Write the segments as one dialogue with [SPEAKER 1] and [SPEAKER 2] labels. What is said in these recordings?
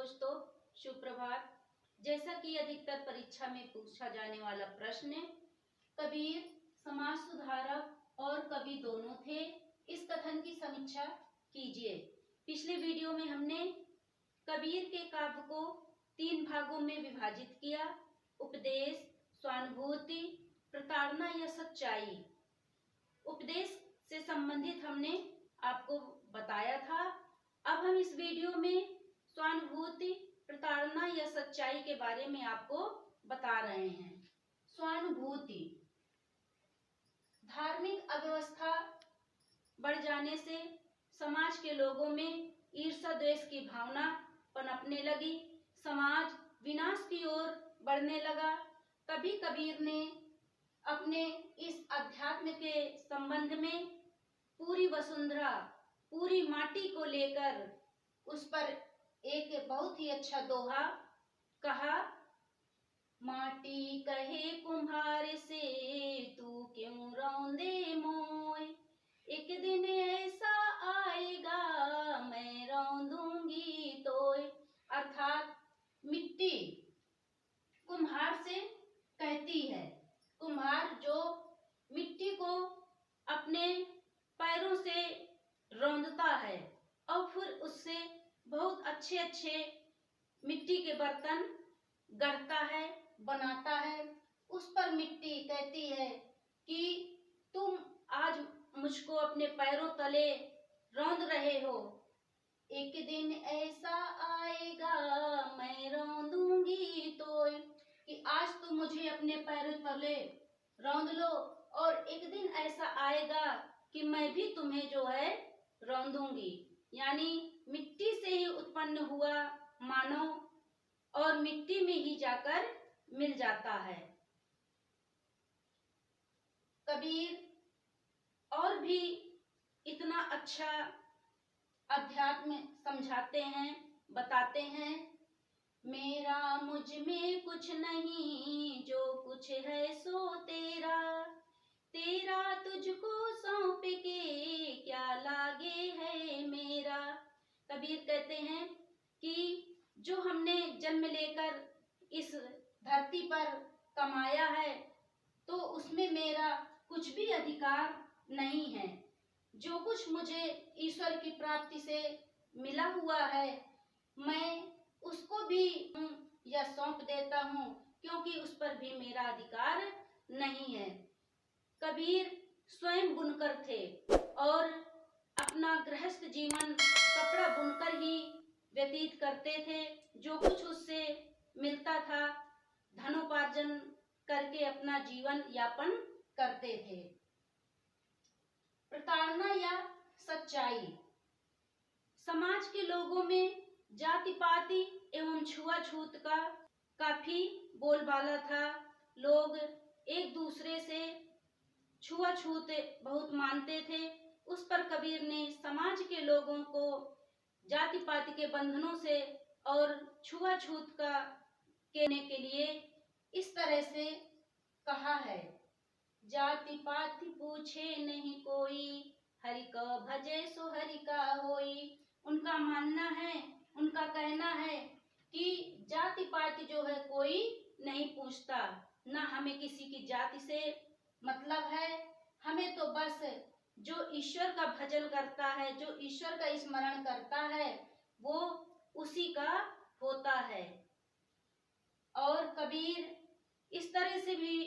[SPEAKER 1] दोस्तों, सुप्रभात। जैसा कि अधिकतर परीक्षा में पूछा जाने वाला प्रश्न है, कबीर समाज सुधारक और कवि दोनों थे, इस कथन की समीक्षा कीजिए। पिछले वीडियो में हमने कबीर के काव्य को 3 भागों में विभाजित किया: उपदेश, स्वानुभूति, प्रताड़ना या सच्चाई। उपदेश से संबंधित हमने आपको बताया था। अब हम इस वीडियो में स्वानुभूति, प्रताड़ना या सच्चाई के बारे में आपको बता रहे हैं। स्वानुभूति: धार्मिक अव्यवस्था बढ़ जाने से समाज के लोगों में ईर्ष्या द्वेष की भावना पनपने लगी, समाज विनाश की ओर बढ़ने लगा। तभी कबीर ने अपने इस अध्यात्म के संबंध में पूरी वसुंधरा, पूरी माटी को लेकर उस पर एक बहुत ही अच्छा दोहा कहा। माटी कहे कुम्हार से, तू क्यों रौंदे मोय, एक दिन ऐसा आएगा मैं रौंदूंगी तोय। अर्थात मिट्टी कुम्हार से कहती है, कुम्हार जो मिट्टी को अपने पैरों से रौंदता है और फिर उससे बहुत अच्छे अच्छे मिट्टी के बर्तन गढ़ता है, बनाता है। उस पर मिट्टी कहती है कि तुम आज मुझको अपने पैरों तले रौंद रहे हो, एक दिन ऐसा आएगा मैं रौंदूंगी तो, कि आज तुम मुझे अपने पैरों तले रौंद लो और एक दिन ऐसा आएगा कि मैं भी तुम्हें जो है रौंदूंगी। यानी मिट्टी से ही उत्पन्न हुआ मानव और मिट्टी में ही जाकर मिल जाता है। कबीर और भी इतना अच्छा अध्यात्म समझाते हैं, बताते हैं। मेरा मुझ में कुछ नहीं, जो कुछ है सो तेरा, तेरा तुझको सौंप के क्या लागे है मेरा। कबीर कहते हैं कि जो हमने जन्म लेकर इस धरती पर कमाया है, तो उसमें मेरा कुछ भी अधिकार नहीं है। जो कुछ मुझे ईश्वर की प्राप्ति से मिला हुआ है, मैं उसको भी या सौंप देता हूँ, क्योंकि उस पर भी मेरा अधिकार नहीं है। कबीर स्वयं बुनकर थे और अपना गृहस्थ जीवन कपड़ा बुनकर ही व्यतीत करते थे। जो कुछ उससे मिलता था, धनोपार्जन करके अपना जीवन यापन करते थे। प्रताड़ना या सच्चाई: समाज के लोगों में जाति पाति एवं छुआछूत का काफी बोलबाला था। लोग एक दूसरे से छुआछूत बहुत मानते थे। उस पर कबीर ने समाज के लोगों को जाति पाति के बंधनों से और छुआछूत का कहने के लिए इस तरह से कहा है: जाति पाति पूछे नहीं कोई, हरि का भजे सो हरि का होई। उनका मानना है, उनका कहना है कि जाति पाति जो है कोई नहीं पूछता, ना हमें किसी की जाति से मतलब है। हमें तो बस जो ईश्वर का भजन करता है, जो ईश्वर का स्मरण करता है, वो उसी का होता है। और कबीर इस तरह से भी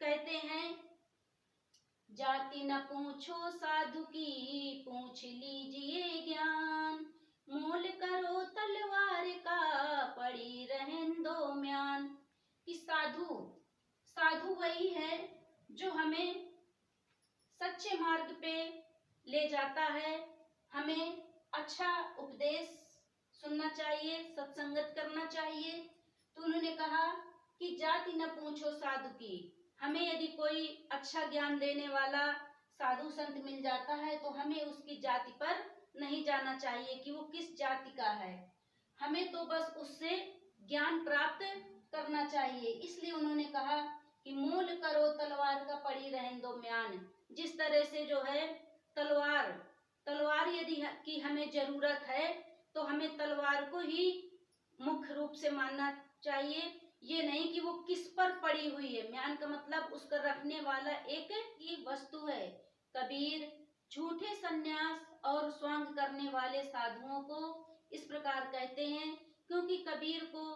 [SPEAKER 1] कहते हैं: जाति न पूछो साधु की, पूछ लीजिए ज्ञान, मोल करो तलवार का, पड़ी रहें दो म्यान। कि साधु वही है जो हमें सच्चे मार्ग पे ले जाता है। हमें अच्छा उपदेश सुनना चाहिए, सत्संगत करना चाहिए। तो उन्होंने कहा कि जाति न पूछो साधु की। हमें यदि कोई अच्छा ज्ञान देने वाला साधु संत मिल जाता है, तो हमें उसकी जाति पर नहीं जाना चाहिए कि वो किस जाति का है। हमें तो बस उससे ज्ञान प्राप्त करना चाहिए। इसलिए उन्होंने कहा कि मोल करो तलवार का, पड़ी रहें दो म्यान। जिस तरह से जो है तलवार यदि की हमें जरूरत है, तो हमें तलवार को ही मुख्य रूप से मानना चाहिए। ये नहीं कि वो किस पर पड़ी हुई है। म्यान का मतलब उसका रखने वाला एक ही वस्तु है। कबीर झूठे सन्यास और स्वांग करने वाले साधुओं को इस प्रकार कहते हैं, क्योंकि कबीर को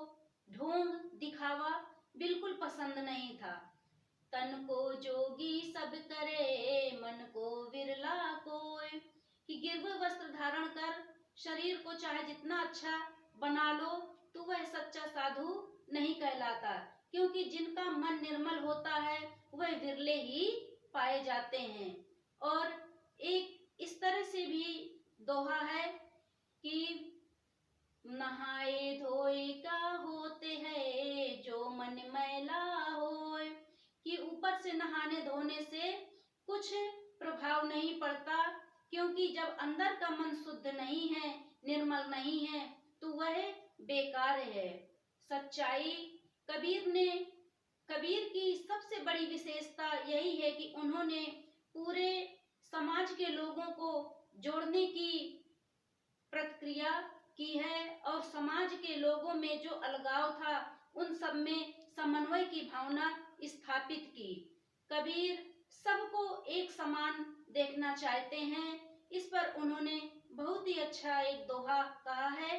[SPEAKER 1] ढोंग दिखावा बिल्कुल पसंद नहीं था। तन को जोगी सब करे, मन को विरला कोय, कि गिरवे वस्त्र धारण कर शरीर को चाहे जितना अच्छा बना लो तो वह सच्चा साधु नहीं कहलाता, क्योंकि जिनका मन निर्मल होता है वह विरले ही पाए जाते हैं। और एक इस तरह से भी दोहा है कि नहाए धोए का होते हैं, जो मन मैला होए, कि ऊपर से नहाने धोने से कुछ प्रभाव नहीं पड़ता, क्योंकि जब अंदर का मन शुद्ध नहीं है, निर्मल नहीं है, तो वह बेकार है। सच्चाई कबीर की सबसे बड़ी विशेषता यही है कि उन्होंने पूरे समाज के लोगों को जोड़ने की प्रक्रिया की है और समाज के लोगों में जो अलगाव था उन सब में समन्वय की भावना स्थापित की। कबीर सबको एक समान देखना चाहते हैं। इस पर उन्होंने बहुत ही अच्छा एक दोहा कहा है।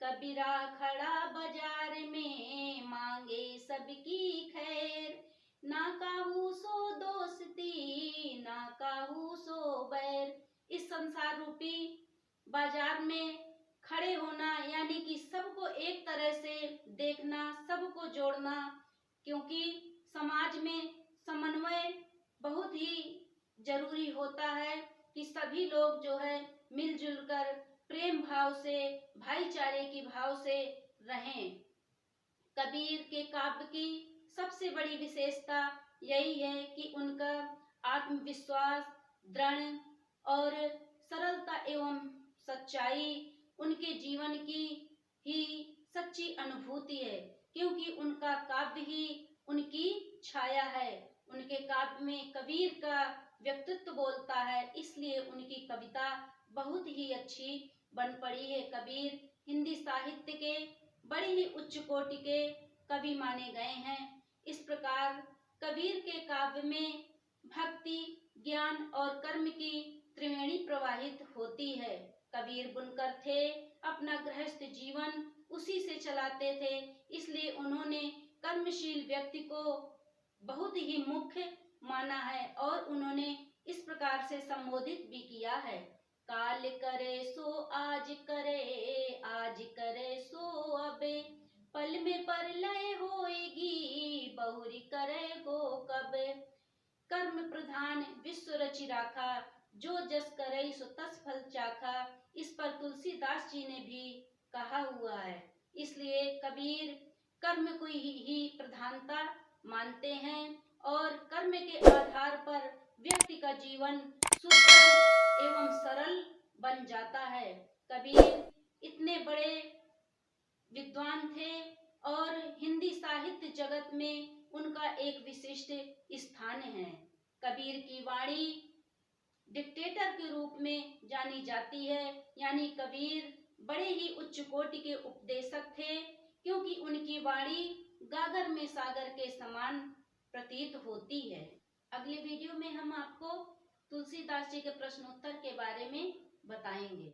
[SPEAKER 1] कबीरा खड़ा बाजार में मांगे सबकी खैर, ना काहू सो दोस्ती ना काहू सो बैर। इस संसार रूपी बाजार में खड़े होना यानी कि सबको एक तरह से देखना, सबको जोड़ना, क्योंकि समाज में समन्वय बहुत ही जरूरी होता है कि सभी लोग जो है मिलजुल कर प्रेम भाव से, भाईचारे की भाव से रहें। कबीर के काव्य की सबसे बड़ी विशेषता यही है कि उनका आत्मविश्वास, दृढ़ और सरलता एवं सच्चाई उनके जीवन की ही सच्ची अनुभूति है, क्योंकि उनका काव्य ही उनकी छाया है। उनके काव्य में कबीर का व्यक्तित्व बोलता है, इसलिए उनकी कविता बहुत ही अच्छी बन पड़ी है। कबीर हिंदी साहित्य के बड़े ही उच्च कोटि के कवि माने गए हैं। इस प्रकार कबीर के काव्य में भक्ति, ज्ञान और कर्म की त्रिवेणी प्रवाहित होती है। कबीर बुनकर थे, अपना गृहस्थ जीवन उसी से चलाते थे, इसलिए उन्होंने कर्मशील व्यक्ति को बहुत ही मुख्य माना है और उन्होंने इस प्रकार से संबोधित भी किया है। काल करे सो आज करे, आज करे सो अबे, पल में परलय होएगी बहुरी करे गो कबे। कर्म प्रधान विश्व रचि राखा, जो जस करे सो तस फल चाखा। इस पर तुलसीदास जी ने भी कहा हुआ है। इसलिए कबीर कर्म को ही प्रधानता मानते हैं और कर्म के आधार पर व्यक्ति का जीवन सुखद एवं सरल बन जाता है। कबीर इतने बड़े विद्वान थे और हिंदी साहित्य जगत में उनका एक विशिष्ट स्थान है। कबीर की वाणी डिक्टेटर के रूप में जानी जाती है, यानी कबीर बड़े ही उच्च कोटि के उपदेशक थे, क्योंकि उनकी वाणी गागर में सागर के समान प्रतीत होती है। अगले वीडियो में हम आपको तुलसीदास जी के प्रश्नोत्तर के बारे में बताएंगे।